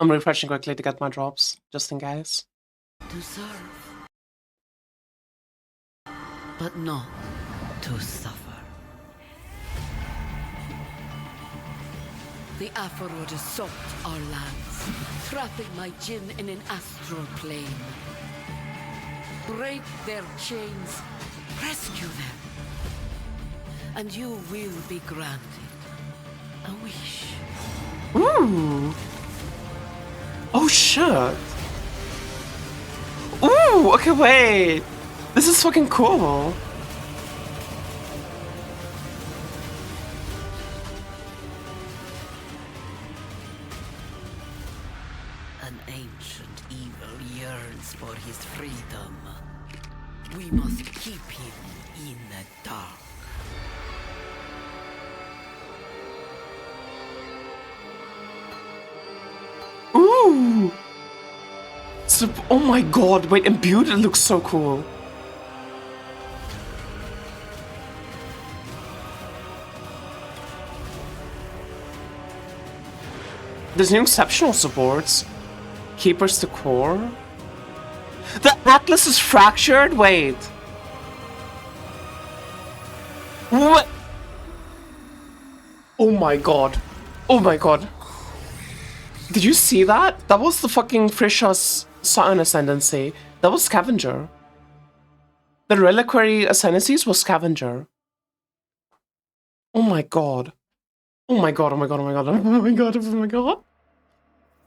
I'm refreshing quickly to get my drops, just in case. To serve, but not to suffer. The Aphrodite assault our lands, trapping my Jinn in an astral plane. Break their chains, rescue them, and you will be granted a wish. Ooh! Oh shit! Ooh! Okay, wait! This is fucking cool! An ancient evil yearns for his freedom. We must keep him in the dark. Ooh! Oh my god, wait, imbued, it looks so cool. There's new exceptional supports. Keepers to core. The Atlas is fractured? Wait. What? Oh my god. Oh my god. Did you see that? That was the fucking Frisha's Sun Ascendancy. That was Scavenger. The Reliquary Ascendancies was Scavenger. Oh my god. Oh my god, oh my god, oh my god, oh my god, oh my god.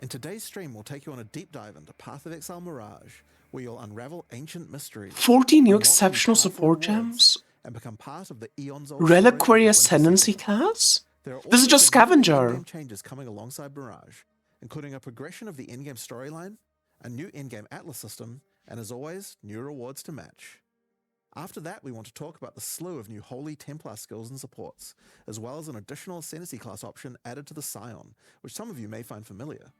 In today's stream, we'll take you on a deep dive into Path of Exile Mirage, where you'll unravel ancient mysteries. 14 new exceptional support gems? And become part of the eons old Reliquary Ascendancy class? This is just Scavenger. Changes coming alongside Mirage, including a progression of the in-game storyline, a new in-game Atlas system, and as always, new rewards to match. After that, we want to talk about the slew of new Holy Templar skills and supports, as well as an additional Ascendancy class option added to the Scion, which some of you may find familiar.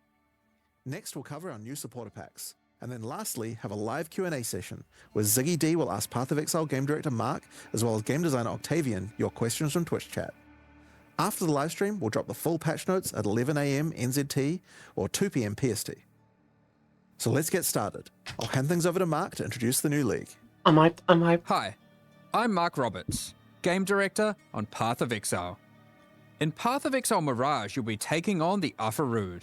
Next, we'll cover our new supporter packs, and then lastly, have a live Q&A session, where Ziggy D will ask Path of Exile game director Mark, as well as game designer Octavian, your questions from Twitch chat. After the live stream, we'll drop the full patch notes at 11 AM NZT or 2 PM PST. So let's get started. I'll hand things over to Mark to introduce the new league. Am I? Hi, I'm Mark Roberts, game director on Path of Exile. In Path of Exile Mirage, you'll be taking on the Afarud,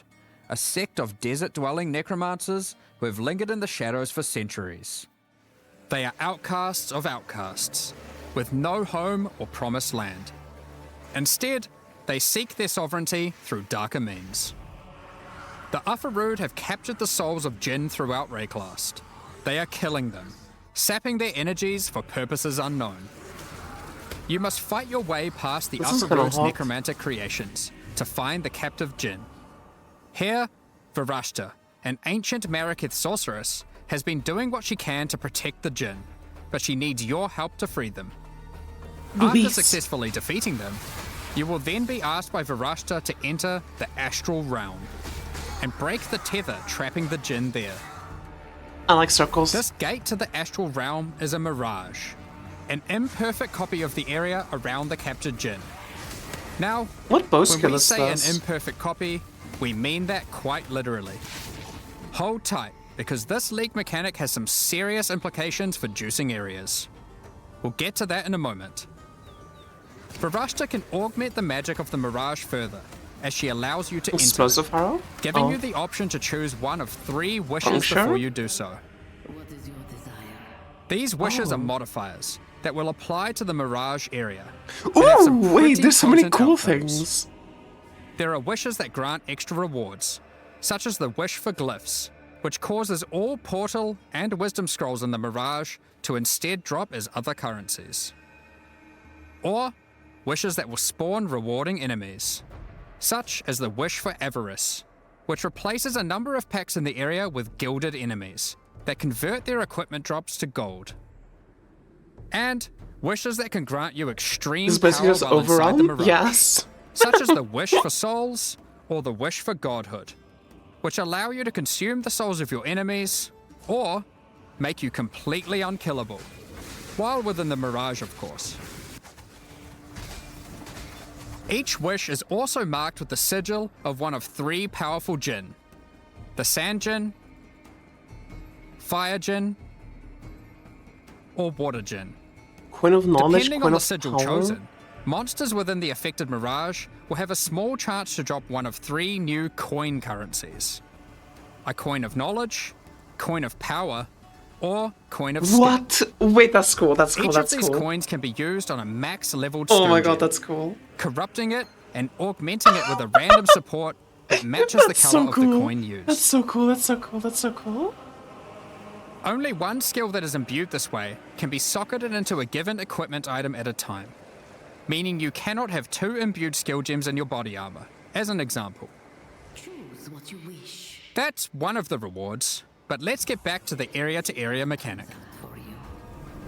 a sect of desert-dwelling necromancers who have lingered in the shadows for centuries. They are outcasts of outcasts, with no home or promised land. Instead, they seek their sovereignty through darker means. The Afarud have captured the souls of Jinn throughout Rayclast. They are killing them, sapping their energies for purposes unknown. You must fight your way past the Afarud's necromantic creations to find the captive Jinn. Here, Varashta, an ancient Miakitten sorceress, has been doing what she can to protect the Jinn, but she needs your help to free them. After successfully defeating them, you will then be asked by Varashta to enter the Astral Realm and break the tether trapping the Jinn there. I like circles. This gate to the Astral Realm is a mirage, an imperfect copy of the area around the captured Jinn. Now, what bow when skill we is say this? An imperfect copy, we mean that quite literally. Hold tight, because this league mechanic has some serious implications for juicing areas. We'll get to that in a moment. Varashta can augment the magic of the Mirage further, as she allows you to Explosive enter it, arrow? giving you the option to choose one of 3 wishes before you do so. What is your desire? These wishes are modifiers that will apply to the Mirage area. Ooh, wait, there's so many cool things. There are wishes that grant extra rewards, such as the wish for glyphs, which causes all portal and wisdom scrolls in the Mirage to instead drop as other currencies. Or wishes that will spawn rewarding enemies, such as the wish for avarice, which replaces a number of packs in the area with gilded enemies that convert their equipment drops to gold. And wishes that can grant you extreme power while inside the Mirage, yes. such as the wish for souls or the wish for godhood, which allow you to consume the souls of your enemies or make you completely unkillable, while within the Mirage, of course. Each wish is also marked with the sigil of one of 3 powerful Jinn, the Sand Djinn, Fire Djinn, or Water Djinn. Coin of knowledge, Depending coin on the of sigil power. chosen, monsters within the affected mirage will have a small chance to drop one of 3 new coin currencies. A coin of knowledge, coin of power, or coin of skill. What? Wait, that's cool. That's cool. Each That's of these cool. coins can be used on a max leveled Oh my skill god, gem, that's cool. corrupting it and augmenting it with a random support that matches the That's color so of cool. the coin used. That's so cool. That's so cool. That's so cool. Only one skill that is imbued this way can be socketed into a given equipment item at a time, meaning you cannot have 2 imbued skill gems in your body armor, as an example. Choose what you wish That's one of the rewards, but let's get back to the area-to-area mechanic. for you.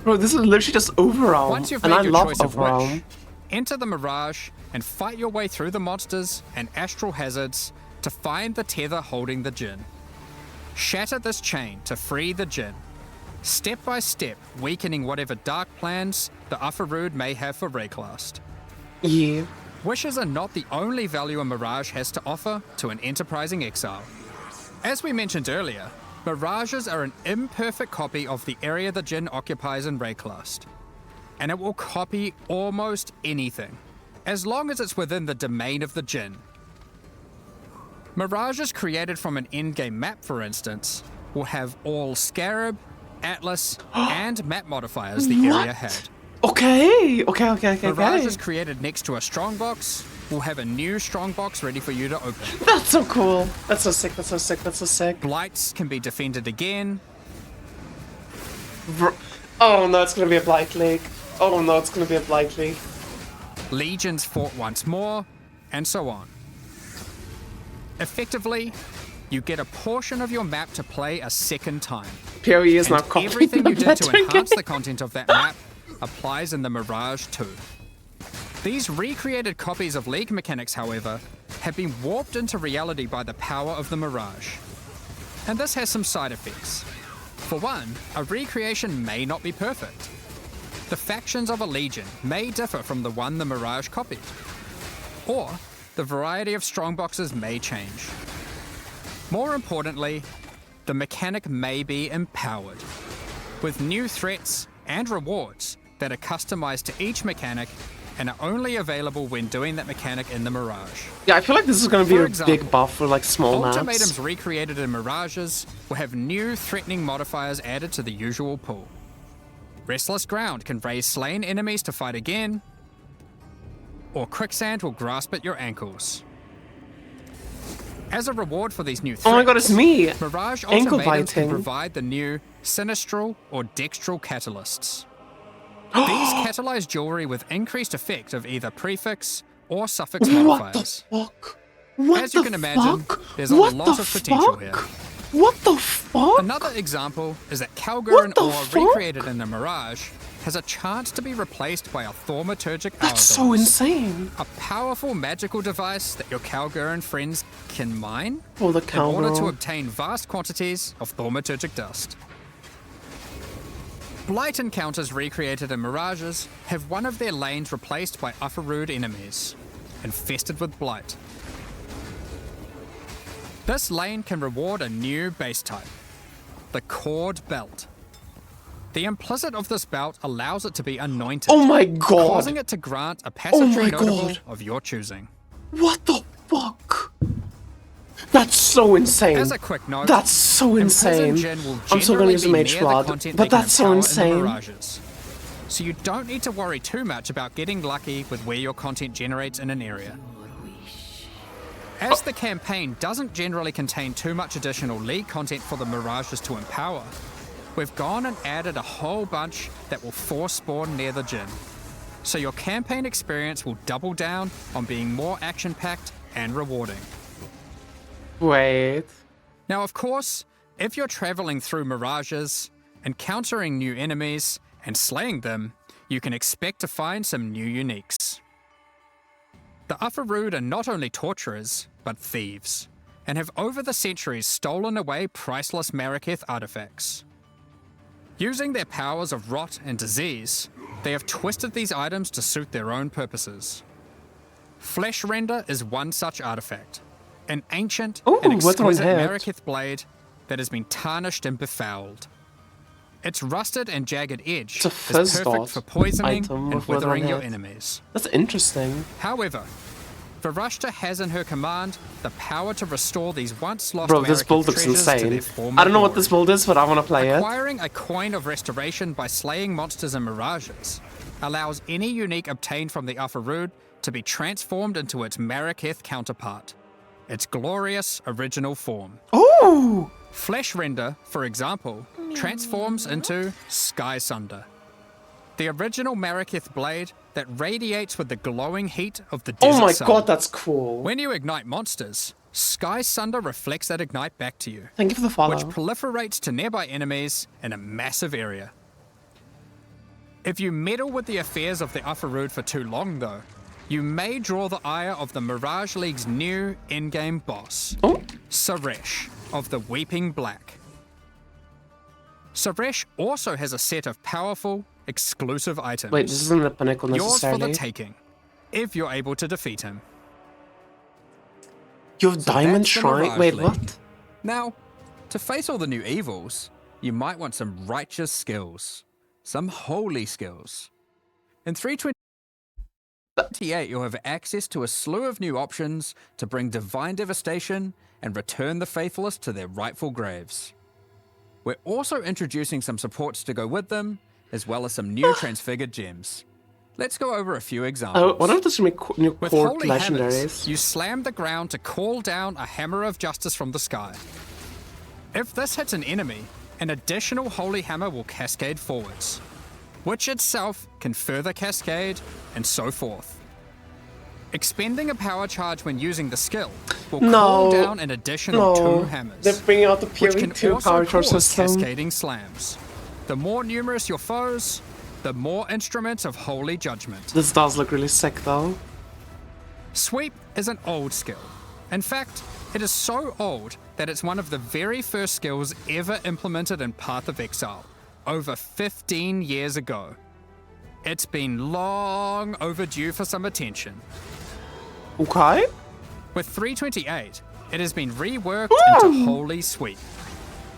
Bro, this is literally just Overwhelm. Once you've and I made your love choice of Overwhelm. wish, enter the Mirage and fight your way through the monsters and astral hazards to find the tether holding the Djinn. Shatter this chain to free the Djinn, step by step weakening whatever dark plans the Ufarood may have for Rayclast. Yeah. Wishes are not the only value a Mirage has to offer to an enterprising exile. As we mentioned earlier, Mirages are an imperfect copy of the area the Djinn occupies in Rayclast, and it will copy almost anything, as long as it's within the domain of the Djinn. Mirages created from an endgame map, for instance, will have all Scarab, Atlas, and map modifiers the area had. Okay. Okay. Mirages created next to a strongbox will have a new strongbox ready for you to open. That's so cool. That's so sick. That's so sick. That's so sick. Blights can be defended again. Oh no, it's gonna be a Blight League. Oh no, it's gonna be a Blight League. Legions fought once more, and so on. Effectively, you get a portion of your map to play a second time. PoE is And not copying everything the you did to veteran enhance game. the content of that map applies in the Mirage too. These recreated copies of League mechanics, however, have been warped into reality by the power of the Mirage. And this has some side effects. For one, a recreation may not be perfect. The factions of a Legion may differ from the one the Mirage copied. Or, the variety of strongboxes may change. More importantly, the mechanic may be empowered, with new threats and rewards that are customized to each mechanic and are only available when doing that mechanic in the Mirage. Yeah, I feel like this is gonna be For a example, big buff for like small maps. Ultimatums recreated in Mirages will have new threatening modifiers added to the usual pool. Restless Ground can raise slain enemies to fight again, or Quicksand will grasp at your ankles. As a reward for these new threats, Oh my god, it's me! Mirage Ankle Ultimatums can biting. provide the new Sinistral or Dextral catalysts. These catalyze jewelry with increased effect of either prefix or suffix What the modifiers. fuck? What As you the can imagine, fuck? there's a What lot the of potential fuck? here. What the fuck? Another example is that Calgurn the ore fuck? recreated in the Mirage has a chance to be replaced by a Thaumaturgic That's so Hourglass, insane. a powerful magical device that your Calgurn friends can mine Oh, the in order to cowgirl. obtain vast quantities of Thaumaturgic dust. Blight encounters recreated in Mirages have one of their lanes replaced by Ufarood enemies, infested with Blight. This lane can reward a new base type, the Cord Belt. The implicit of this belt allows it to be anointed, Oh my god! causing it to grant a passageway my notable God. of your choosing. What the fuck? That's so insane. As a quick note, That's so insane. Imprisoned Djinn will I'm still generally gonna use the be Mage near the Flood, content but they can that's so empower in the insane. Mirages. So you don't need to worry too much about getting lucky with where your content generates in an area. As the campaign doesn't generally contain too much additional League content for the Mirages to empower, we've gone and added a whole bunch that will force spawn near the Djinn. So your campaign experience will double down on being more action-packed and rewarding. Wait. Now, of course, if you're traveling through Mirages, encountering new enemies, and slaying them, you can expect to find some new uniques. The Ufarood are not only torturers, but thieves, and have over the centuries stolen away priceless Maraketh artifacts. Using their powers of rot and disease, they have twisted these items to suit their own purposes. Flesh Render is one such artifact. an ancient Ooh, and withering exquisite head. miakitten blade that has been tarnished and befouled. Its rusted and jagged edge It's a is fizz perfect dot for poisoning item and with withering withering your head. enemies. That's interesting. However, Varashta has in her command the power to restore these once lost Bro, this miakitten build looks treasures to insane. their former I don't know what glory. this build is, but I want to play it. Acquiring a coin of restoration by slaying monsters in mirages allows any unique obtained from the Afarud to be transformed into its miakitten counterpart, its glorious original form. Ooh! Flesh Render, for example, transforms into Sky Sunder, the original miakitten blade that radiates with the glowing heat of the desert Oh my sun. god, that's cool. When you ignite monsters, Sky Sunder reflects that ignite back to you, Thank you for the follow. which proliferates to nearby enemies in a massive area. If you meddle with the affairs of the Afarud for too long, though, you may draw the ire of the Mirage League's new in-game boss, Oh, Suresh of the Weeping Black. Suresh also has a set of powerful, exclusive items. wait, this isn't the pinnacle Yours for necessarily. the taking, if you're able to defeat him. You have So Diamond that's the Shrine? Mirage Wait, League. what? Now, to face all the new evils, you might want some righteous skills, some holy skills. In 328, you'll have access to a slew of new options to bring divine devastation and return the faithless to their rightful graves. We're also introducing some supports to go with them, as well as some new transfigured gems. Let's go over a few examples. Oh, what if there's gonna be new With court holy hammers, legendaries? you slam the ground to call down a hammer of justice from the sky. If this hits an enemy, an additional holy hammer will cascade forwards, which itself can further cascade, and so forth. Expending a power charge when using the skill will call down an additional 2 hammers, They're bringing out the which can PoE2 also power charge cause system. cascading slams. The more numerous your foes, the more instruments of holy judgment. This does look really sick though. Sweep is an old skill. In fact, it is so old that it's one of the very first skills ever implemented in Path of Exile, over 15 years ago. It's been long overdue for some attention. Okay. With 328, it has been reworked into Holy Sweep.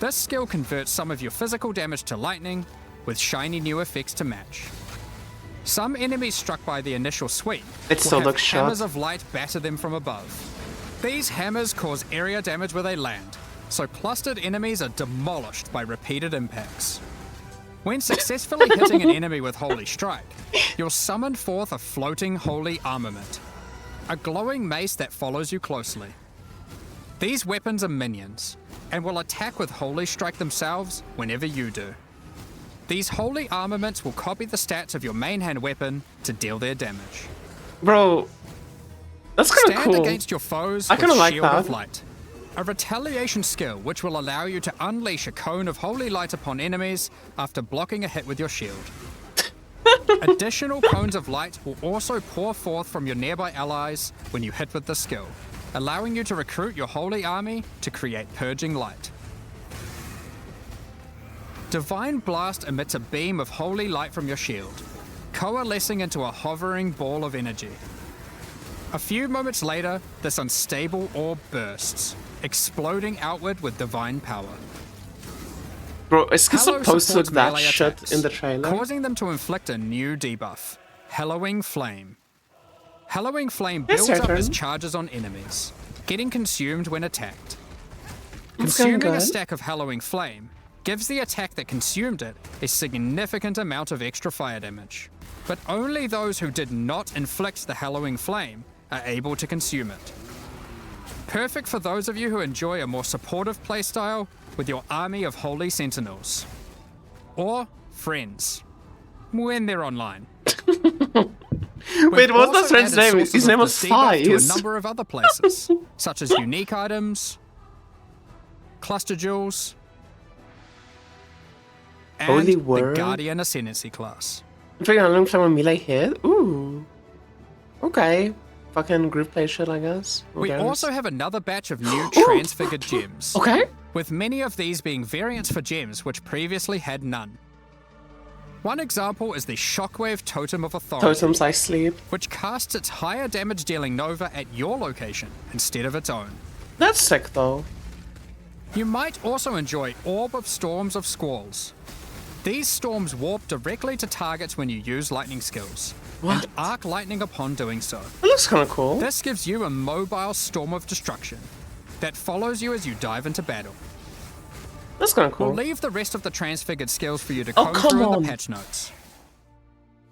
This skill converts some of your physical damage to lightning, with shiny new effects to match. Some enemies struck by the initial sweep It will still have looks hammers shot. of light batter them from above. These hammers cause area damage where they land, so clustered enemies are demolished by repeated impacts. When successfully hitting an enemy with Holy Strike, you'll summon forth a floating holy armament, a glowing mace that follows you closely. These weapons are minions, and will attack with Holy Strike themselves whenever you do. These holy armaments will copy the stats of your main hand weapon to deal their damage. Bro, that's kind of Stand cool. against your foes I with kinda like Shield of that. Light, a retaliation skill which will allow you to unleash a cone of holy light upon enemies after blocking a hit with your shield. Additional cones of light will also pour forth from your nearby allies when you hit with the skill, allowing you to recruit your holy army to create purging light. Divine Blast emits a beam of holy light from your shield, coalescing into a hovering ball of energy. A few moments later, this unstable orb bursts, exploding outward with divine power. Bro, is he Hallow supposed to supports look that melee shit attacks, in the trailer? causing them to inflict a new debuff, Hallowing Flame. Hallowing Flame Yes, builds up your as turn. charges on enemies, getting consumed when attacked. It's going Consuming a good. stack of Hallowing Flame gives the attack that consumed it a significant amount of extra fire damage. But only those who did not inflict the Hallowing Flame are able to consume it. Perfect for those of you who enjoy a more supportive playstyle with your army of holy sentinels. Or friends, when they're online. Wait, We've what's that also friend's added name? sources His of name the was debuff to a Thighs. number of other places, such as unique items, cluster jewels, and Holy the word. Guardian Ascendancy class. I'm figuring out from a melee hit. Ooh. Okay. Fucking group play shit, I guess. Who We cares? also have another batch of new transfigured gems, Okay. with many of these being variants for gems which previously had none. One example is the Shockwave Totem of Authority, Totems I sleep. which casts its higher damage dealing Nova at your location instead of its own. That's sick, though. You might also enjoy Orb of Storms of Squalls. These storms warp directly to targets when you use lightning skills, What? and arc lightning upon doing so. It looks kind of cool. This gives you a mobile storm of destruction that follows you as you dive into battle. That's kind of cool. We'll leave the rest of the transfigured skills for you to Oh, comb come through in on. the patch notes.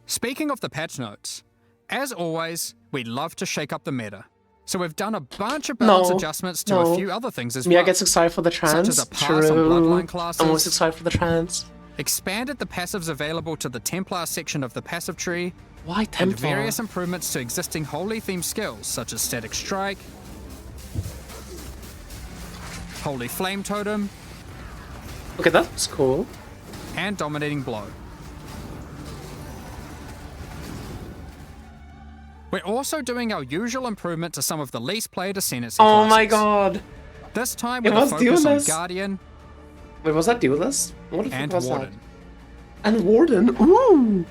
Speaking of the patch notes, as always, we love to shake up the meta. So we've done a bunch of balance adjustments to a few other things as Mia well. gets excited for the trans. Such as a pass on bloodline classes. I'm always excited for the trans. Expanded the passives available to the Templar section of the passive tree, Why and Templar? various improvements to existing holy themed skills such as Static Strike, Holy Flame Totem, Okay, that's cool. and Dominating Blow. We're also doing our usual improvement to some of the least played Ascendancy Oh classes. my god. This time It with a was focus on Duelist. Guardian Wait, was that Duelist? What the and fuck was Warden. that? And Warden. Ooh.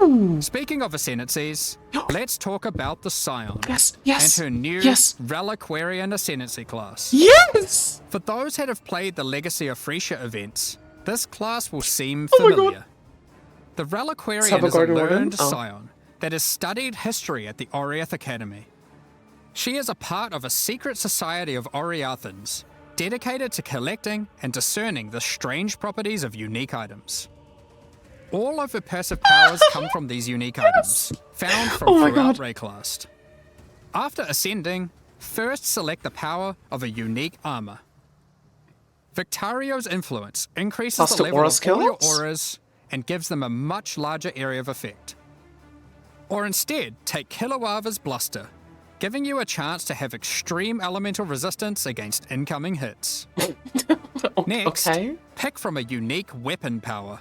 Ooh. Speaking of Ascendancies, let's talk about the Scion Yes. Yes. and her new Yes. Reliquarian Ascendancy class. Yes. For those that have played the Legacy of Freesia events, this class will seem Oh my God. familiar. The Reliquarian is a Salvaguard Warden? learned Oh. Scion that has studied history at the Oriath Academy. She is a part of a secret society of Oriathans, dedicated to collecting and discerning the strange properties of unique items. All of her passive powers come from these unique items, found from Oh my throughout God. Rayclast. After ascending, first select the power of a unique armor. Victario's influence increases Plus the the level aura of all your skills? auras and gives them a much larger area of effect. Or instead, take Kilowava's Bluster, giving you a chance to have extreme elemental resistance against incoming hits. Next, Okay. pick from a unique weapon power.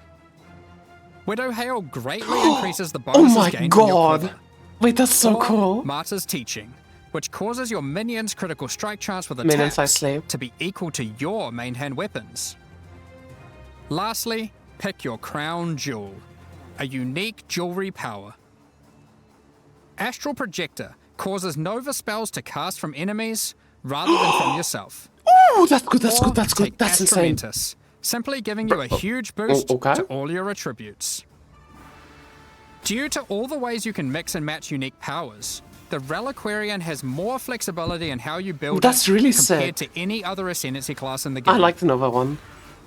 Widow Hail greatly increases the bonuses Oh my gained from your god. quiver. Wait, that's so Or cool. Martyr's Teaching, which causes your minions' critical strike chance with Minions I attacks slay. to be equal to your main hand weapons. Lastly, pick your Crown Jewel, a unique jewelry power. Astral Projector causes Nova spells to cast from enemies rather than from yourself. Ooh, that's good. That's Or good. That's good. take That's insane. Astromentus, simply giving you a huge boost okay. to all your attributes. Due to all the ways you can mix and match unique powers, the Reliquarian has more flexibility in how you build That's it really compared sick. to any other Ascendancy class in the game. I like the Nova one.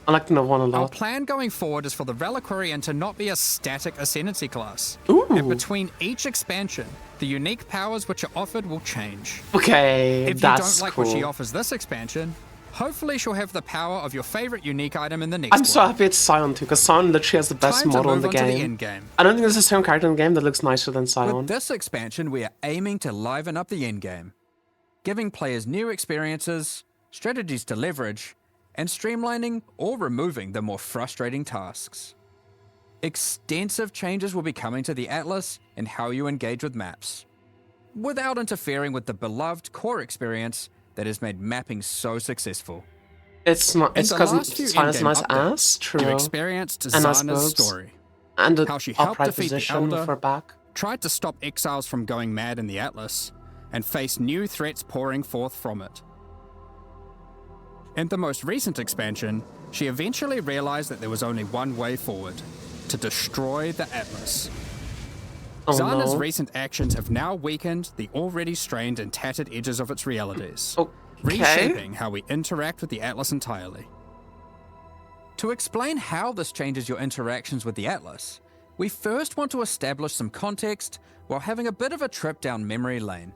I like the Nova one a Our lot. plan going forward is for the Reliquarian to not be a static Ascendancy class. Ooh. And between each expansion, the unique powers which are offered will change. Okay, If you that's don't like cool. what she offers this expansion, hopefully she'll have the power of your favorite unique item in the next I'm so one. happy it's Sion too, because Sion literally has the best Time to model in move the on to the game. end game. I don't think there's a second character in the game that looks nicer than Sion. With this expansion, we are aiming to liven up the endgame, giving players new experiences, strategies to leverage, and streamlining or removing the more frustrating tasks. Extensive changes will be coming to the Atlas and how you engage with maps, without interfering with the beloved core experience that has made mapping so successful. It's not. In It's the because last few Sion has a in-game nice updates, ass. True. You experienced And nice Zana's boobs. story, And how the she helped upright defeat the position Elder. with her back. tried to stop exiles from going mad in the Atlas, and faced new threats pouring forth from it. In the most recent expansion, she eventually realized that there was only one way forward: to destroy the Atlas. Oh Zana's no. recent actions have now weakened the already strained and tattered edges of its realities, Okay. reshaping how we interact with the Atlas entirely. To explain how this changes your interactions with the Atlas, we first want to establish some context while having a bit of a trip down memory lane.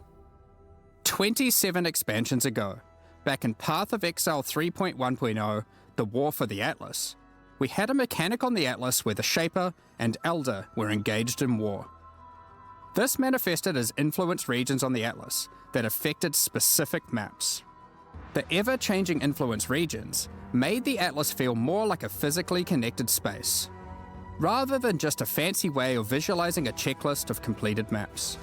27 expansions ago, back in Path of Exile 3.1.0, The War for the Atlas, we had a mechanic on the Atlas where the Shaper and Elder were engaged in war. This manifested as influence regions on the Atlas that affected specific maps. The ever-changing influence regions made the Atlas feel more like a physically connected space, rather than just a fancy way of visualizing a checklist of completed maps.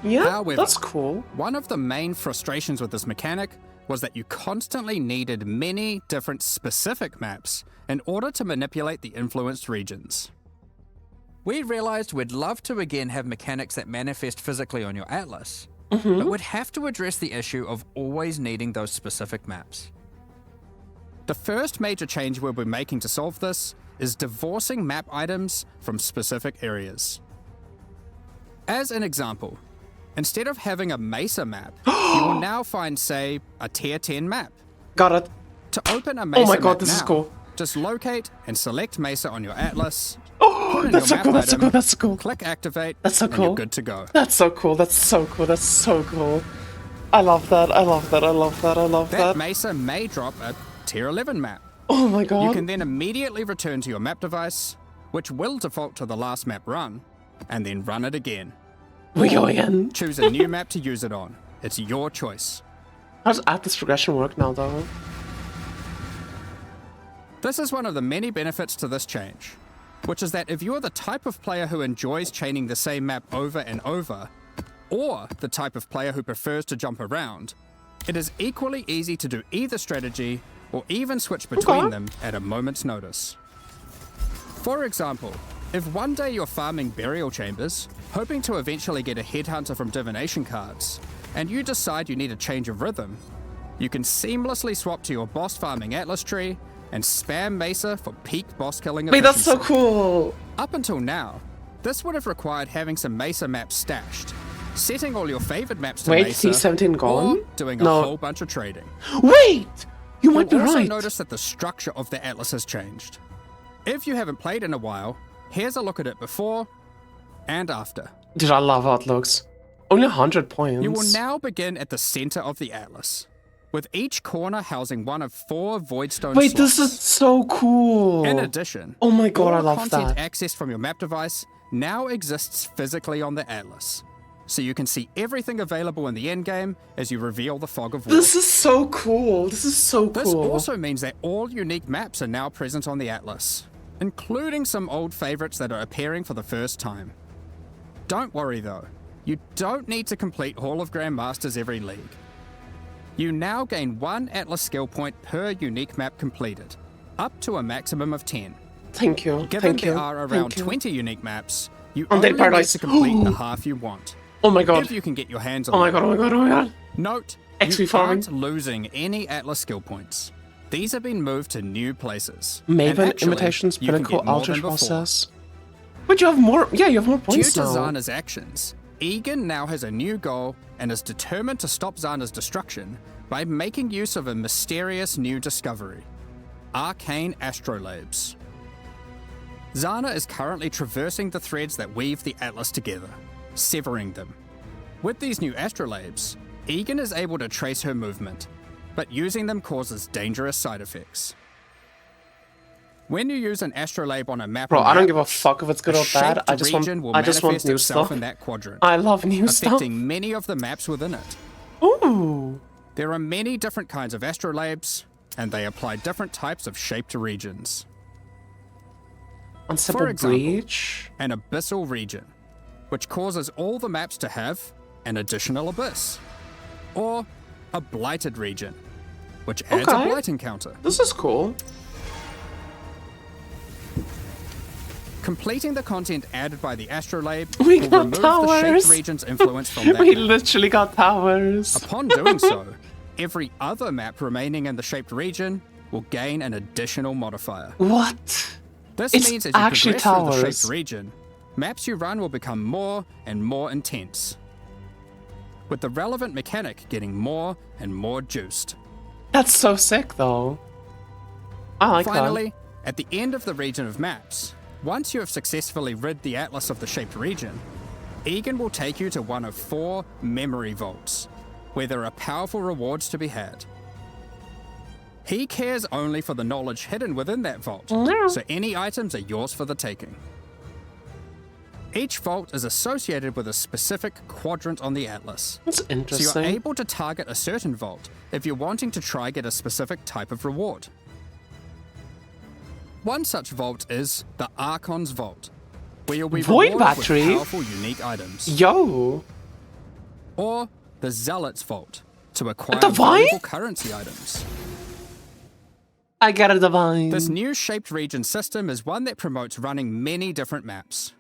Yeah, However, that's cool. One of the main frustrations with this mechanic was that you constantly needed many different specific maps in order to manipulate the influenced regions. We realized we'd love to again have mechanics that manifest physically on your Atlas, but would have to address the issue of always needing those specific maps. The first major change we'll be making to solve this is divorcing map items from specific areas. As an example, instead of having a Mesa map, you will now find, say, a Tier 10 map. Got it. To open a Mesa Oh my god, map this is now, cool. just locate and select Mesa on your atlas. Oh, put in that's your so cool, map that's so item, cool, that's so cool. Click activate, That's so and cool. you're good to go. That's so cool, that's so cool, that's so cool. I love that, I love that, I love that, I love That that. Mesa may drop a Tier 11 map. Oh my You god. can then immediately return to your map device, which will default to the last map run, and then run it again. We go again. Choose a new map to use it on. It's your choice. How does Atlas progression work now, though? This is one of the many benefits to this change, which is that if you're the type of player who enjoys chaining the same map over and over, or the type of player who prefers to jump around, it is equally easy to do either strategy or even switch between Okay. them at a moment's notice. For example, if one day you're farming burial chambers, hoping to eventually get a headhunter from divination cards, and you decide you need a change of rhythm, you can seamlessly swap to your boss farming atlas tree and spam Mesa for peak boss killing Wait, efficiency. that's so cool. Up until now, this would have required having some Mesa maps stashed, setting all your favorite maps to Wait, Mesa, T17 gone? or doing a No. whole bunch of trading. Wait! You might be You'll also right. notice that the structure of the atlas has changed. If you haven't played in a while, here's a look at it before and after. Dude, I love how it looks. Only 100 points. You will now begin at the center of the atlas, with each corner housing one of 4 voidstone Wait, slots. this is so cool. In addition, Oh my god, all I love content that. accessed from your map device now exists physically on the atlas, so you can see everything available in the endgame as you reveal the fog of war. This is so cool. This is so This cool. also means that all unique maps are now present on the atlas, including some old favorites that are appearing for the first time. Don't worry though, you don't need to complete Hall of Grandmasters every league. You now gain 1 atlas skill point per unique map completed, up to a maximum of 10. Thank you. Given Thank you. there are around Thank you. 20 unique maps, you On only Dead need Paradise. to complete the half you want. Oh my god. If you can get your hands on Oh my them. god, oh my god, oh my god. Note, XP you farming. aren't losing any Atlas skill points. These have been moved to new places. Maven, And actually, Imitations, you can Pinnacle, get more Ultra than before. Process. But you have more. Yeah, you have more Due points to now. Zana's actions, Egan now has a new goal and is determined to stop Zana's destruction by making use of a mysterious new discovery, arcane astrolabes. Zana is currently traversing the threads that weave the Atlas together, severing them. With these new astrolabes, Egan is able to trace her movement, but using them causes dangerous side effects. When you use an astrolabe on a map, Bro, or I don't map, give a fuck if it's good a or bad. shaped I just region will want manifest new itself stuff. in that quadrant, I love new stuff. affecting many of the maps within it. Ooh. There are many different kinds of astrolabes, and they apply different types of shaped regions. For Unstable example, Breach. An abyssal region, which causes all the maps to have an additional abyss. Or a blighted region, which adds a Okay. blight encounter. This is cool. Completing the content added by the astrolabe We will got remove the shaped towers. region's influence from that We map. literally got towers. Upon doing so, every other map remaining in the shaped region will gain an additional modifier. What? This It's means as you actually progress through the towers. shaped region, maps you run will become more and more intense, with the relevant mechanic getting more and more juiced. That's so sick, though. I like Finally, at the end of the region of maps, once you have successfully rid the atlas of the shaped region, Egan will take you to one of 4 memory vaults, where there are powerful rewards to be had. He cares only for the knowledge hidden within that vault, so any items are yours for the taking. Each vault is associated with a specific quadrant on the atlas, That's so interesting. you're able to target a certain vault if you're wanting to try get a specific type of reward. One such vault is the Archon's Vault, where you'll be Void rewarded Battery? with powerful unique items. Yo. Or the Zealot's Vault, to acquire Divine? valuable currency items. I got a divine. This new shaped region system is one that promotes running many different maps.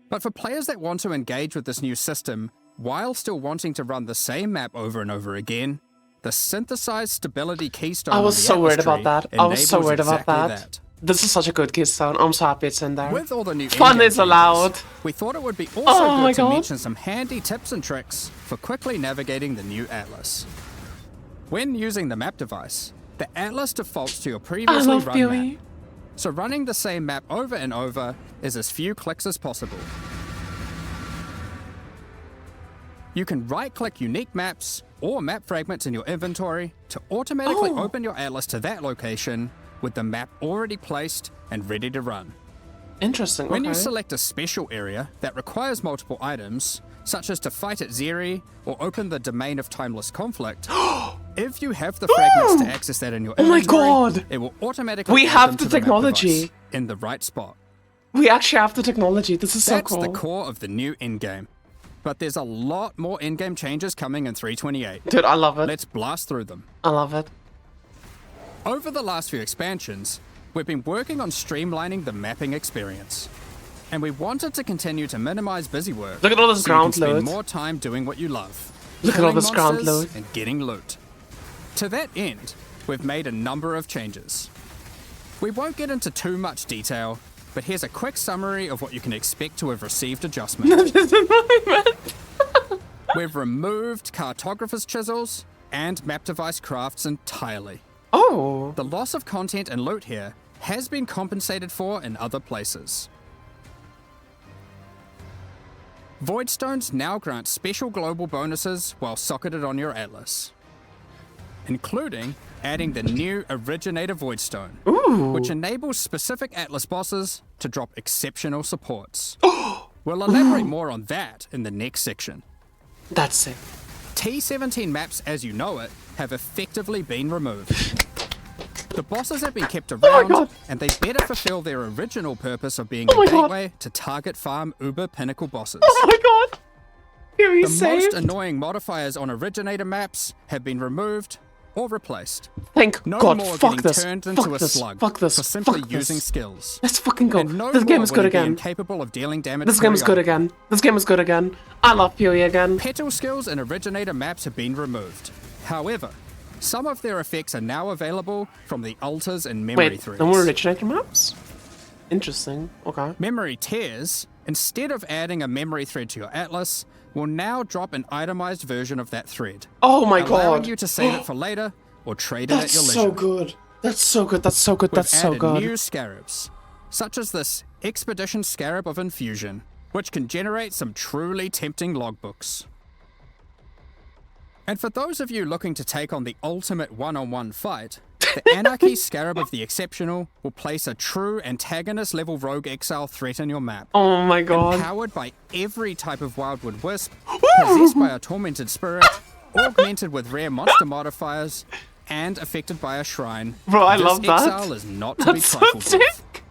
But for players that want to engage with this new system while still wanting to run the same map over and over again, the synthesized stability keystone I was on the so worried Atlas about tree that. I was so enables worried about exactly that. This is such a good keystone. I'm so happy it's in there. With all the new Fun endgame is allowed. changes, we thought it would be also Oh my good to God. mention some handy tips and tricks for quickly navigating the new Atlas. When using the map device, the Atlas defaults to your I previously love run map. Buey. So running the same map over and over is as few clicks as possible. You can right-click unique maps or map fragments in your inventory to automatically Oh. open your Atlas to that location with the map already placed and ready to run. Interesting. When okay. you select a special area that requires multiple items, such as to fight at Zeri or open the Domain of Timeless Conflict, if you have the fragments to access that in your Oh my inventory, God. it will automatically We add have them the to map technology. device in the right spot. We actually have the technology. This is so That's cool. the core of the new endgame. But there's a lot more endgame changes coming in 3.28. Dude, I love it. Let's blast through them. I love it. Over the last few expansions, we've been working on streamlining the mapping experience. And we wanted to continue to minimize busy work. Look at all this so you can ground spend load. more time doing what you love. Look at all killing this ground monsters load. and getting loot. To that end, we've made a number of changes. We won't get into too much detail, but here's a quick summary of what you can expect to have received adjustment. We've removed cartographer's chisels and map device crafts entirely. Oh. The loss of content and loot here has been compensated for in other places. Voidstones now grant special global bonuses while socketed on your Atlas, including adding the new Originator Voidstone, which enables specific Atlas bosses to drop exceptional supports. We'll elaborate more on that in the next section. That's sick. T17 maps as you know it have effectively been removed. The bosses have been kept my around, God. and they better fulfill their original purpose of being Oh a my God. gateway to target farm uber pinnacle bosses. Oh my god. Here The he's saved. most annoying modifiers on Originator maps have been removed or replaced. Thank No God. more Fuck getting this. turned into Fuck a this. slug Fuck this. for simply Fuck using this. skills. Let's fucking go. And no This game more is will good you be again. incapable of dealing damage. This game is good periodically. again. This game is good again. I love Fury again. Petal skills in Originator maps have been removed. However, some of their effects are now available from the altars and memory Wait, threads. no more originator maps? Interesting. Okay. Memory tears, instead of adding a memory thread to your Atlas, will now drop an itemized version of that thread, Oh my allowing god. you to save it for later or trade it at That's your leisure. so good. That's so good. That's so good. We've That's so added good. new scarabs, such as this Expedition Scarab of Infusion, which can generate some truly tempting logbooks. And for those of you looking to take on the ultimate one-on-one fight, the Anarchy Scarab of the Exceptional will place a true antagonist-level rogue exile threat in your map. Oh my god. Powered by every type of Wildwood Wisp, possessed by a tormented spirit, augmented with rare monster modifiers, and affected by a shrine. Bro, I this love that. exile is not to be That's so trifled with. sick.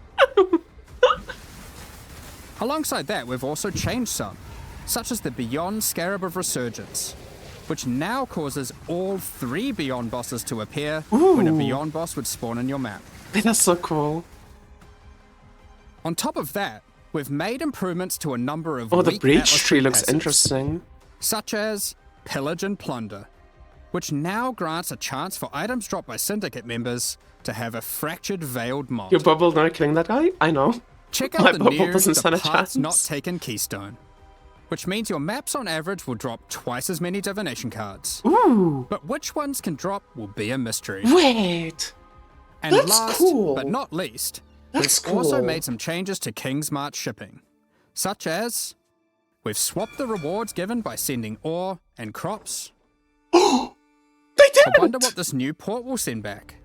Alongside that, we've also changed some, such as the Beyond Scarab of Resurgence, which now causes all 3 Beyond bosses to appear when a Beyond boss would spawn in your map. That's so cool. On top of that, we've made improvements to a number of Oh, the weak breach Atlas tree looks passives, interesting. such as Pillage and Plunder, which now grants a chance for items dropped by Syndicate members to have a Fractured Veiled mod. Your bubble not killing that guy? I know. Check out my the bubble new doesn't The stand a Paths chance. Not Taken Keystone, which means your maps on average will drop twice as many divination cards. Ooh. But which ones can drop will be a mystery. Wait. And That's last, cool. but not least, That's we've also cool. made some changes to King's March shipping, such as we've swapped the rewards given by sending ore and crops. They did I wonder it! what this new port will send back.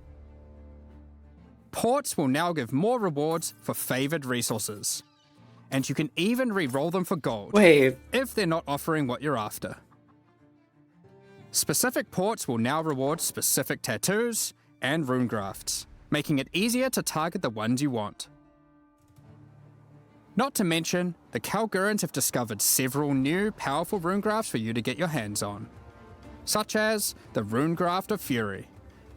Ports will now give more rewards for favored resources, and you can even re-roll them for gold Wait. if they're not offering what you're after. Specific ports will now reward specific tattoos and rune grafts, making it easier to target the ones you want. Not to mention, the Kalgurans have discovered several new powerful rune grafts for you to get your hands on, such as the Rune Graft of Fury,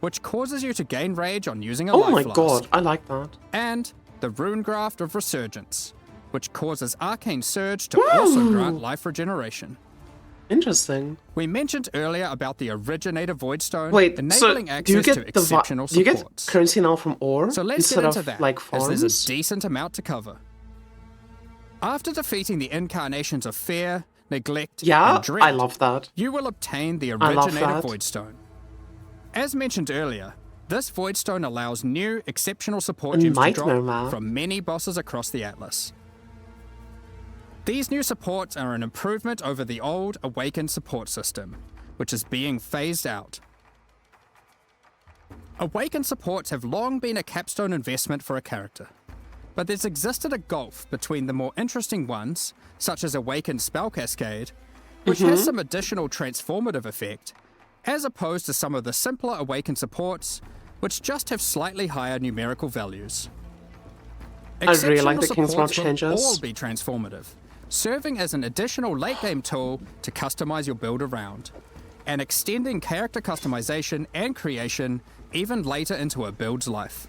which causes you to gain rage on using a Oh life my flask, god. I like that. and the Rune Graft of Resurgence, which causes Arcane Surge to also grant life regeneration. Interesting. We mentioned earlier about the originator Voidstone Wait, so enabling do you access to get the exceptional do you get supports. currency now from ore So let's instead get into of that, like as there's farms? a decent amount to cover. After defeating the incarnations of fear, neglect, Yeah, and dread, I love that. you will obtain the I love originator that. Voidstone. As mentioned earlier, this Voidstone allows new, exceptional support A gems to nightmare drop map. from many bosses across the Atlas. These new supports are an improvement over the old Awakened support system, which is being phased out. Awakened supports have long been a capstone investment for a character, but there's existed a gulf between the more interesting ones, such as Awakened Spell Cascade, which has some additional transformative effect, as opposed to some of the simpler Awakened supports, which just have slightly higher numerical values. I really like the Exceptional King's Round supports will changes. all be transformative, serving as an additional late-game tool to customize your build around, and extending character customization and creation even later into a build's life.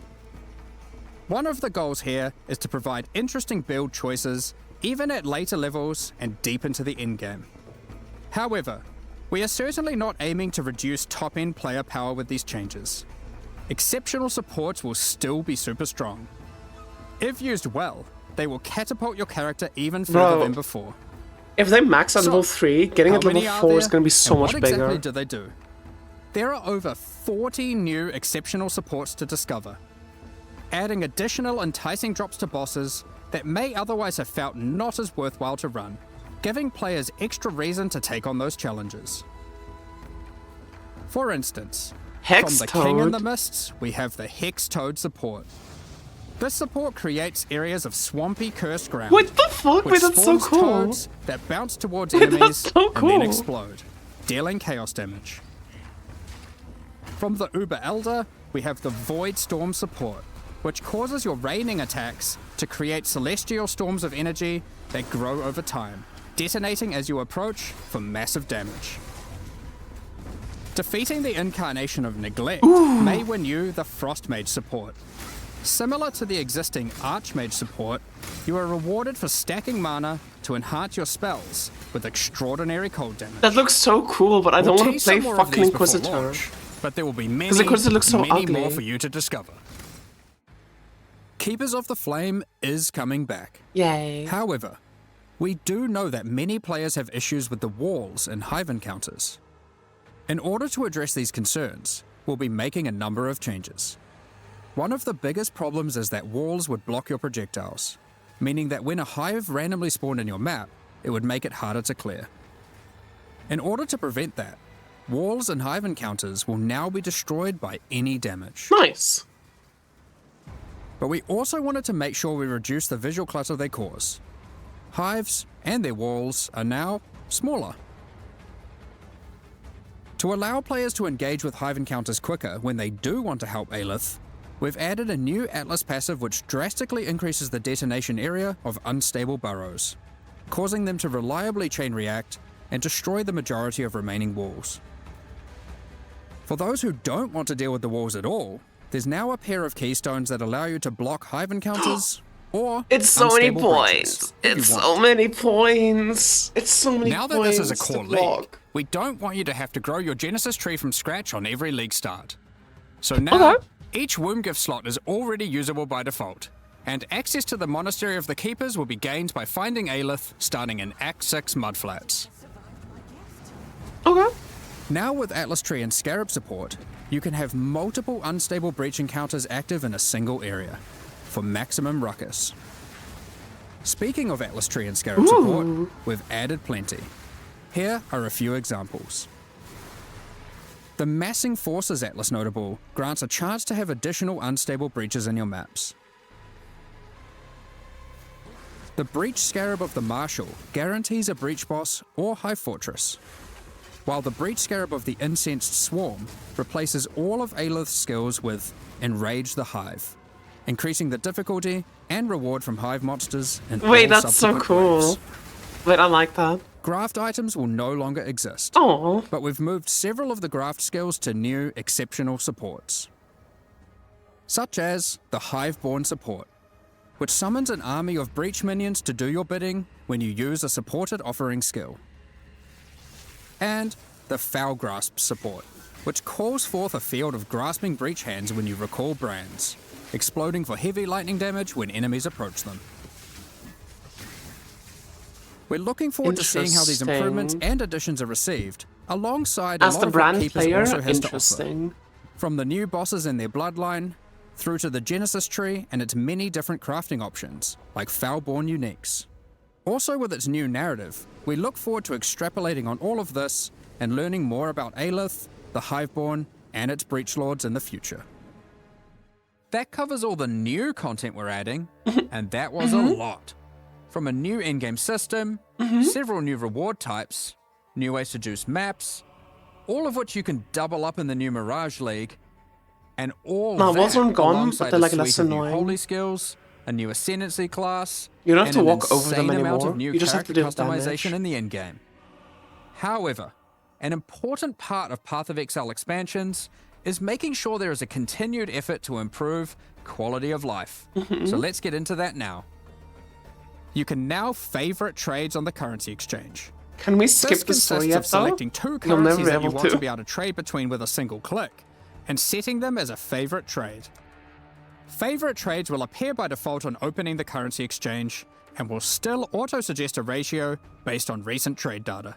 One of the goals here is to provide interesting build choices even at later levels and deep into the endgame. However, we are certainly not aiming to reduce top-end player power with these changes. Exceptional supports will still be super strong. If used well, they will catapult your character even further Bro, than before. If they max at So, level 3, getting how at level many are 4 is there, going to be so and much what bigger. exactly do they do? There are over 40 new exceptional supports to discover, adding additional enticing drops to bosses that may otherwise have felt not as worthwhile to run, giving players extra reason to take on those challenges. For instance, Hex from the King in the Toad. Mists, we have the Hex Toad support. This support creates areas of swampy cursed ground, What the fuck? which Wait, that's so spawns cool. toads that bounce towards Wait, that's enemies so and then cool. explode, dealing chaos damage. From the Uber Elder, we have the Void Storm support, which causes your raining attacks to create celestial storms of energy that grow over time, detonating as you approach for massive damage. Defeating the incarnation of Neglect may win you the Frost Mage support. Similar to the existing Archmage support, you are rewarded for stacking mana to enhance your spells with extraordinary cold damage. That looks so cool, but I don't We'll want to tease play some more of fucking these before Inquisitor. launch, but there will be many, Inquisitor looks so many ugly. more for you to discover. Keepers of the Flame is coming back. Yay. However, we do know that many players have issues with the walls in Hive encounters. In order to address these concerns, we'll be making a number of changes. One of the biggest problems is that walls would block your projectiles, meaning that when a hive randomly spawned in your map, it would make it harder to clear. In order to prevent that, walls and hive encounters will now be destroyed by any damage. Nice. But we also wanted to make sure we reduce the visual clutter they cause. Hives and their walls are now smaller. To allow players to engage with hive encounters quicker when they do want to help Aelith, we've added a new Atlas passive which drastically increases the detonation area of unstable burrows, causing them to reliably chain react and destroy the majority of remaining walls. For those who don't want to deal with the walls at all, there's now a pair of keystones that allow you to block hive encounters or It's so many unstable breaches points. if you It's want. so many points. It's so many Now points. that this is a to core league, block. we don't want you to have to grow your Genesis tree from scratch on every league start. So now, Okay. each womb gift slot is already usable by default, and access to the Monastery of the Keepers will be gained by finding Aelith starting in Act 6 Mudflats. Okay. Now with Atlas Tree and Scarab support, you can have multiple unstable breach encounters active in a single area, for maximum ruckus. Speaking of Atlas Tree and Scarab support, we've added plenty. Here are a few examples. The Massing Forces Atlas notable grants a chance to have additional unstable breaches in your maps. The Breach Scarab of the Marshal guarantees a breach boss or hive fortress, while the Breach Scarab of the Incensed Swarm replaces all of Aelith's skills with Enrage the Hive, increasing the difficulty and reward from hive monsters in Wait, all that's so subsequent cool. waves. Wait, I like that. Graft items will no longer exist, Oh. but we've moved several of the graft skills to new exceptional supports, such as the Hiveborn support, which summons an army of breach minions to do your bidding when you use a supported offering skill. and the Foul Grasp support, which calls forth a field of grasping breach hands when you recall brands, exploding for heavy lightning damage when enemies approach them. We're looking forward to seeing how these improvements Interesting. and additions are received, alongside As a the lot of what brand Keepers player, also has to offer. interesting. From the new bosses and their bloodline, through to the Genesis tree and its many different crafting options, like Foulborn Uniques. Also with its new narrative, we look forward to extrapolating on all of this and learning more about Aelith, the Hiveborn, and its Breach Lords in the future. That covers all the new content we're adding, and that was a lot. From a new in-game system, several new reward types, new ways to juice maps, all of which you can double up in the new Mirage League, and all No, it that wasn't gone, alongside but they're a like suite less of new annoying. holy skills, a new ascendancy class, You don't have and to an walk over them insane amount anymore. of new You just have to character do customization damage. in the in-game. However, an important part of Path of Exile expansions is making sure there is a continued effort to improve quality of life. So let's get into that now. You can now favorite trades on the currency exchange. Can we This skip the consists story of yet, though? selecting two You'll never currencies be that you able want to. to be able to trade between with a single click, and setting them as a favorite trade. Favorite trades will appear by default on opening the currency exchange, and will still auto-suggest a ratio based on recent trade data.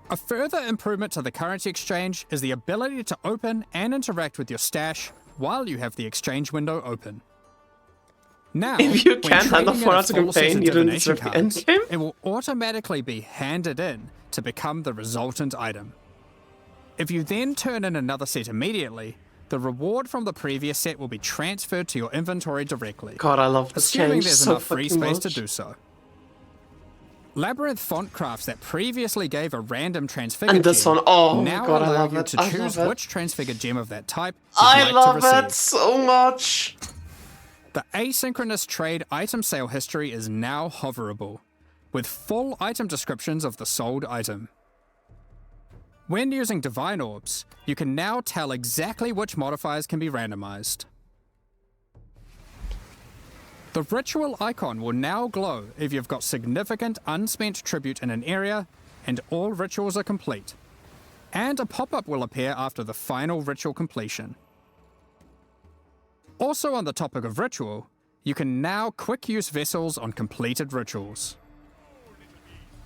A further improvement to the currency exchange is the ability to open and interact with your stash while you have the exchange window open. Now, If you when can't handle trading in 4 a hours of full set campaign, you don't divination deserve the cards, endgame? it will automatically be handed in to become the resultant item. If you then turn in another set immediately, the reward from the previous set will be transferred to your inventory directly, God, I love this assuming change there's so enough free fucking space much. to do so. Labyrinth font crafts that previously gave a random transfigured And this gem one, oh my now God, I allow love you it. to I choose love it. which transfigured gem of that type you'd I like love to receive. it so much. The asynchronous trade item sale history is now hoverable, with full item descriptions of the sold item. When using Divine Orbs, you can now tell exactly which modifiers can be randomized. The ritual icon will now glow if you've got significant unspent tribute in an area and all rituals are complete, and a pop-up will appear after the final ritual completion. Also on the topic of ritual, you can now quick use vessels on completed rituals.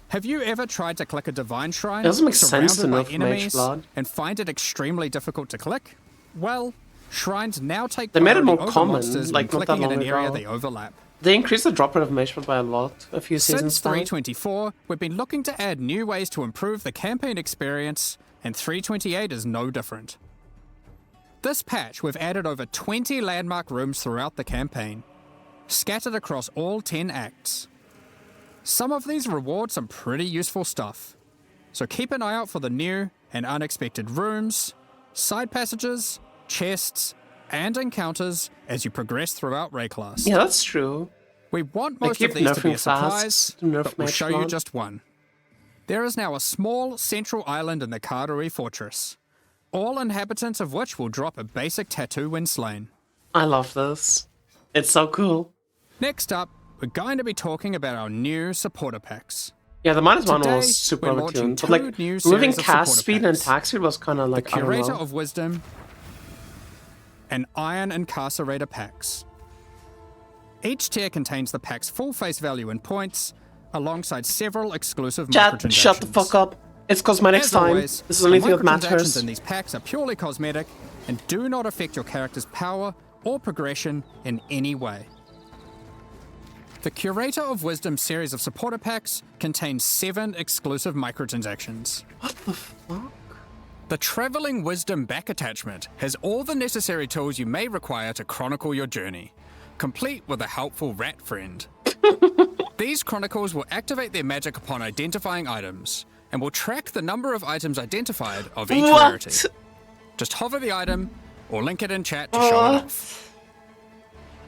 Have you ever tried to click a divine shrine It doesn't make sense surrounded to by nerf Mage enemies Blood. and find it extremely difficult to click? Well, shrines now take They made it priority more over common, monsters like, when not that clicking in an long area ago. they overlap. They increased the drop rate of Mage Blood by a lot a few seasons Since back. 324, we've been looking to add new ways to improve the campaign experience, and 328 is no different. This patch, we've added over 20 landmark rooms throughout the campaign, scattered across all 10 acts. Some of these reward some pretty useful stuff, so keep an eye out for the new and unexpected rooms, side passages, chests, and encounters as you progress throughout Rayclass. Yeah, that's true. We want They most of keep these to be a nerfing surprise, flasks to nerf but we'll Mage show you Blood. just one. There is now a small central island in the Karui Fortress, all inhabitants of which will drop a basic tattoo when slain. I love this. It's so cool. Next up, we're going to be talking about our new supporter packs. Yeah, the minus one Today, was super we're launching overtuned, but two like new removing series of cast supporter speed and packs. attack speed was kind of like The I don't Curator know. of Wisdom and Iron Incarcerator packs. Each tier contains the pack's full face value in points, alongside several exclusive Chat, microtransactions. shut the fuck up. It's cosmetics As time. always, This is the only the thing that microtransactions matters. in these packs are purely cosmetic and do not affect your character's power or progression in any way. The Curator of Wisdom series of supporter packs contains 7 exclusive microtransactions. What the fuck? The Traveling Wisdom back attachment has all the necessary tools you may require to chronicle your journey, complete with a helpful rat friend. These chronicles will activate their magic upon identifying items, and will track the number of items identified of each rarity. What? Just hover the item, or link it in chat to show it off.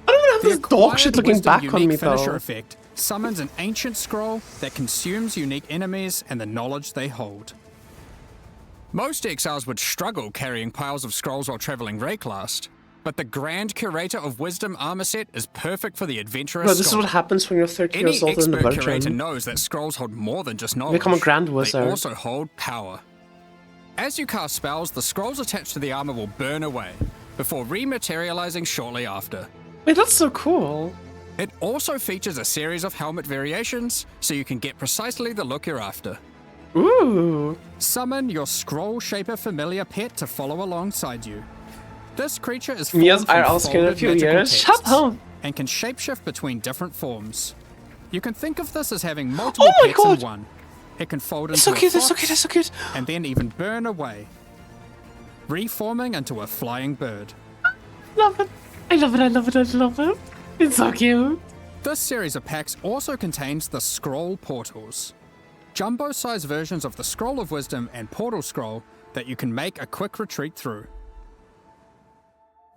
I don't even have The this dog acquired shit looking Wisdom back on unique me finisher though. effect summons an ancient scroll that consumes unique enemies and the knowledge they hold. Most exiles would struggle carrying piles of scrolls while traveling Rayclast, but the Grand Curator of Wisdom armor set is perfect for the adventurous Bro, this is scholar. what happens when you're 30 Any years older than a expert curator virgin. knows that scrolls hold more than just knowledge. Become a grand They wizard. also hold power. As you cast spells, the scrolls attached to the armor will burn away, before rematerializing shortly after. Wait, that's so cool. It also features a series of helmet variations, so you can get precisely the look you're after. Ooh. Summon your Scroll Shaper familiar pet to follow alongside you. This creature is formed Yes, from I'll skin in a folded few magical years. Shut texts up. and can shapeshift between different forms. You can think of this as having multiple Oh my pets God. in one. It can fold It's into so cute, a it's so fox cute, it's so cute. and then even burn away, reforming into a flying bird. Love it. I love it, I love it, I love it. It's so cute. This series of packs also contains the Scroll Portals, jumbo-sized versions of the Scroll of Wisdom and Portal Scroll that you can make a quick retreat through.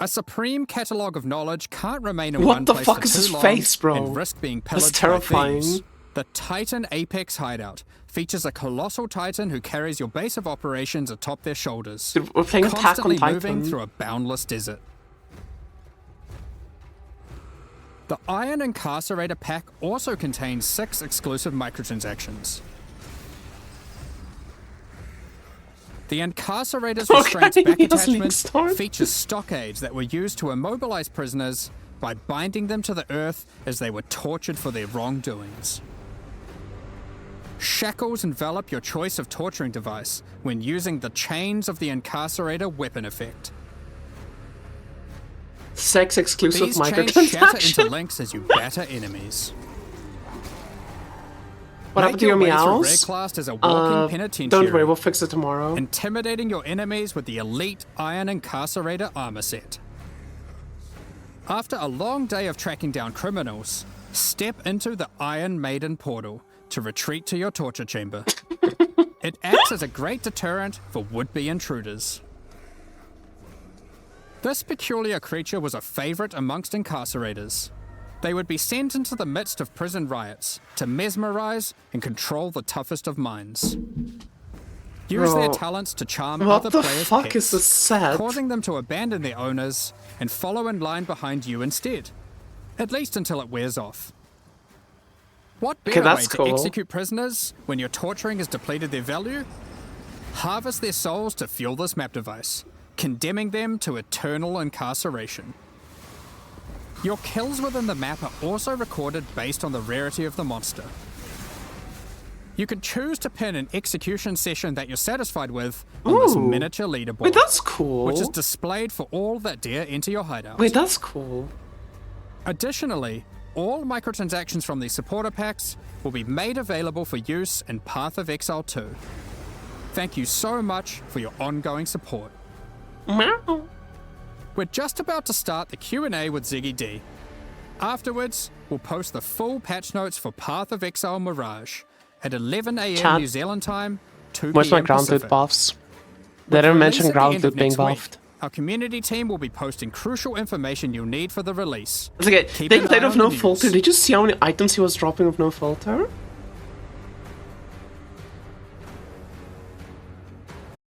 A supreme catalogue of knowledge can't remain in What one the place fuck for is too his long face, bro? and risk being That's pillaged by terrifying. thieves. The Titan Apex Hideout features a colossal titan who carries your base of operations atop their shoulders, Dude, we're playing Attack on constantly moving Titan. through a boundless desert. The Iron Incarcerator pack also contains 6 exclusive microtransactions. The Incarcerator's Restraints back yes, attachment Link Star. features stockades that were used to immobilize prisoners by binding them to the earth as they were tortured for their wrongdoings. Shackles envelop your choice of torturing device when using the Chains of the Incarcerator weapon effect. 6 exclusive These chains shatter into microtransactions. links as you batter enemies. What happened to your Make your way through Red meows? Class as a walking penitentiary, Don't worry, we'll fix it tomorrow. intimidating your enemies with the elite Iron Incarcerator armor set. After a long day of tracking down criminals, step into the Iron Maiden portal to retreat to your torture chamber. It acts as a great deterrent for would-be intruders. This peculiar creature was a favorite amongst incarcerators. They would be sent into the midst of prison riots to mesmerize and control the toughest of minds. Use their Bro, talents to charm what other the players' fuck pets, is this set? causing them to abandon their owners and follow in line behind you instead, at least until it wears off. What better way that's to cool. execute prisoners when your torturing has depleted their value? Harvest their souls to fuel this map device, condemning them to eternal incarceration. Your kills within the map are also recorded based on the rarity of the monster. You can choose to pin an execution session that you're satisfied with on this Ooh. miniature leaderboard, Wait, that's cool. which is displayed for all that dare enter your hideout. Wait, that's cool. Additionally, all microtransactions from these supporter packs will be made available for use in Path of Exile 2. Thank you so much for your ongoing support. Meow. We're just about to start the Q&A with Ziggy D. Afterwards, we'll post the full patch notes for Path of Exile Mirage at 11 a.m. Chat. New Zealand time, 2 Where's my p.m. ground loot Pacific. buffs? They With didn't release mention at the ground end of loot being next week, buffed. Our community team will be posting crucial information you'll need for the release. It's okay. Keep They an played eye with on no the filter. news. Did you see how many items he was dropping with no filter?